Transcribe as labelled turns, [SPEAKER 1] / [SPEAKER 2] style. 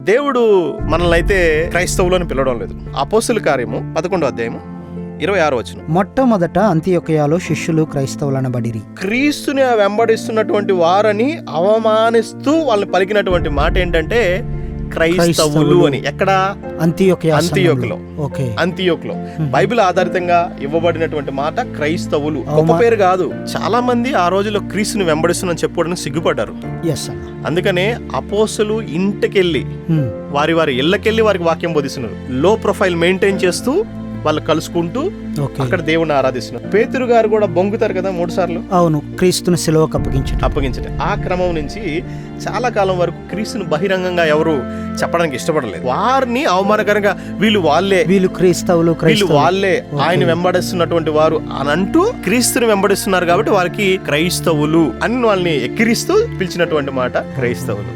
[SPEAKER 1] దేవుడు మనల్ని అయితే క్రైస్తవులు అని పిలవడం లేదు. అపోస్తుల కార్యము 11వ అధ్యాయము 26వ వచనం.
[SPEAKER 2] మొట్టమొదట అంతియొకయలో శిష్యులు క్రైస్తవులనబడిరి.
[SPEAKER 1] క్రీస్తుని వెంబడిస్తున్నటువంటి వారని అవమానిస్తూ వాళ్ళని పలికినటువంటి మాట ఏంటంటే క్రైస్తవులు అని. ఎక్కడ? అంతియోకులో. బైబిల్ ఆధారితంగా ఇవ్వబడినటువంటి మాట క్రైస్తవులు. గొప్ప పేరు కాదు. చాలా మంది ఆ రోజుల్లో క్రీస్తుని వెంబడిస్తున్నా చెప్పుకోవడానికి సిగ్గుపడ్డారు. అందుకనే అపోస్తులు ఇంటికెళ్ళి వారి ఇళ్ళకెళ్ళి వారికి వాక్యం బోధిస్తున్నారు. లో ప్రొఫైల్ మెయింటైన్ చేస్తూ వాళ్ళు కలుసుకుంటూ అక్కడ దేవుణ్ణి ఆరాధిస్తున్నారు. పేతురు గారు కూడా బొంగుతారు కదా 3 సార్లు.
[SPEAKER 2] అవును, క్రీస్తుని సిలువకు అప్పగించడం.
[SPEAKER 1] ఆ క్రమం నుంచి చాలా కాలం వరకు క్రీస్తుని బహిరంగంగా ఎవరు చెప్పడానికి ఇష్టపడలేదు. వారిని అవమానకరంగా వీళ్ళు
[SPEAKER 2] క్రైస్తవులు
[SPEAKER 1] వాళ్ళే ఆయన వెంబడిస్తున్నటువంటి వారు అని అంటూ క్రీస్తుని వెంబడిస్తున్నారు కాబట్టి వారికి క్రైస్తవులు అని వాళ్ళని ఎక్కిరిస్తూ పిలిచినటువంటి మాట క్రైస్తవులు.